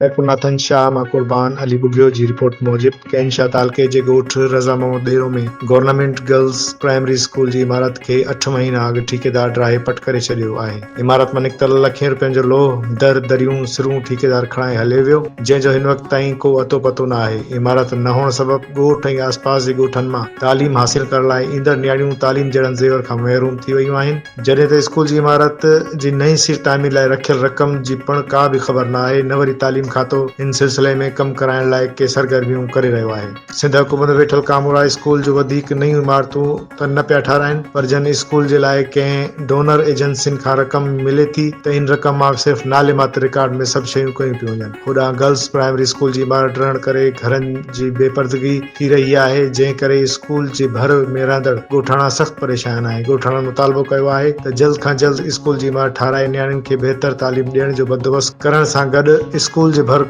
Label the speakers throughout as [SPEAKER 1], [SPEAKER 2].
[SPEAKER 1] सैफुन्नाथन शाह मां कुर्बान अली बुगियो जी रिपोर्ट मूजिब कैनशाह तालुके जे ॻोठ रज़ा मोहम्मद ॾेरो में गवर्नमेंट गर्ल्स प्राइमरी स्कूल जी इमारत खे 8 महीना अॻु ठेकेदार ड्राहे पट करे छॾियो आहे। इमारत मां निकितल लखें रुपयनि जो लोह दरियूं सिरूं ठेकेदार खणाए हले वियो, जंहिंजो हिन वक़्त ताईं को अतो पतो न आहे। इमारत न हुअण सबबि ॻोठ ऐं आसपास जे ॻोठनि मां तालीम हासिल करण लाइ ईंदड़ नियाणियूं तालीम जहिड़नि ज़ेवर खां महरूम थी वयूं आहिनि, जॾहिं त स्कूल जी इमारत जी नई सिर तामीर लाइ रखियल रक़म जी पिण का बि ख़बर न आहे। न वरी तालीम खातो इन सिलसिले में कम कराइण लाइ के सरगर्मियूं करे रहियो आहे। सिंध हुकूमत वेठल कामूरा स्कूल जो वधीक नयूं इमारतूं त न पिया ठाराइनि, पर जन स्कूल जे लाइ कंहिं डोनर एजेंसियुनि खां रक़म मिले थी त इन रक़म मां सिर्फ़ु नाले मात्र रिकॉर्ड में सभु शयूं कयूं पियूं वञनि। होॾां गर्ल्स प्राइमरी स्कूल जी इमारत रहण करे घरनि जी बेपर्दगी थी रही आहे, जंहिं करे स्कूल जे भर में रहंदड़ ॻोठाणा सख़्त परेशान आहे। ॻोठाणनि मुतालबो कयो आहे त जल्द खां जल्द स्कूल जी इमारत ठाराए नियाणियुनि खे बहितर तालीम ॾियण जो बंदोबस्त करण सां गॾु स्कूल जे भर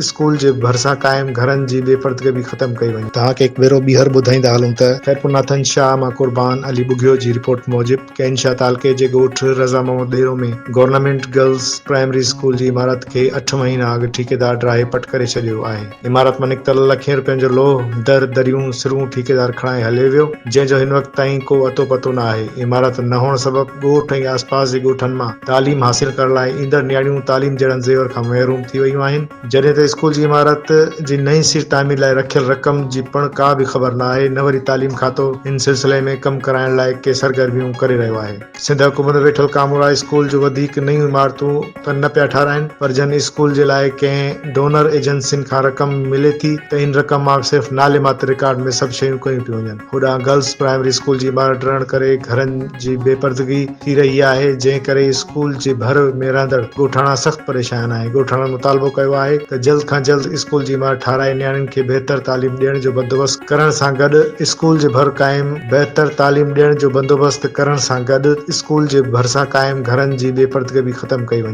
[SPEAKER 1] स्कूल जे भरिसां क़ाइम घरनि जी बेपर्दगी बि ख़तम कई वञे। तव्हांखे हिकु भेरो ॿीहर ॿुधाईंदा हलूं त सैफुन्नाथन शाह मां कुर्बान अली बुगियो जी रिपोर्ट मूजिब कैनशाह तालुके जे ॻोठ रज़ा मोहम्मद ॾेरो में गवर्नमेंट गर्ल्स प्राइमरी स्कूल जी इमारत खे 8 महीना अॻु ठेकेदार ड्राहे पट करे छॾियो आहे। इमारत मां निकितल लखें रुपयनि जो लोह दरियूं सिरूं ठेकेदार खणाए हले वियो, जंहिंजो हिन वक़्त ताईं को अतो पतो न आहे। इमारत न हुअण सबबि ॻोठ ऐं आसपास जे ॻोठनि मां तालीम हासिल करण लाइ ईंदड़ नियाणियूं तालीम जहिड़नि ज़ेवर खां महरूम थी वयूं आहिनि, जॾहिं त स्कूल जी इमारत जी नई सिर तामीर लाइ रखियल रक़म जी पिण का बि ख़बर न आहे। न वरी तालीम खातो इन सिलसिले में कम कराइण लाइ के सरगर्मियूं करे रहियो आहे। सिंध हुकूमत वेठल कामूरा स्कूल जो वधीक नयूं इमारतूं त न पिया ठाराइनि, पर जन स्कूल जे लाइ कंहिं डोनर एजेंसियुनि खां रक़म मिले थी त इन रक़म मां सिर्फ़ु नाले मात्र रिकॉर्ड में सभु शयूं कयूं पियूं वञनि। होॾां गर्ल्स प्राइमरी स्कूल जी इमारत रहण करे घरनि जी बेपर्दगी थी रही आहे, जंहिं करे स्कूल जे भर में रहंदड़ ॻोठाणा सख़्त परेशान आहे। ॻोठाणनि मुतालबो कयो आहे त जल्द खां जल्द स्कूल जी इमारत ठाराए नियाणियुनि खे बहितर तालीम ॾियण जो बंदोबस्त करण सां गॾु स्कूल जे भरिसां क़ाइम घरनि जी बेपर्दगी बि ख़तम कई वञे।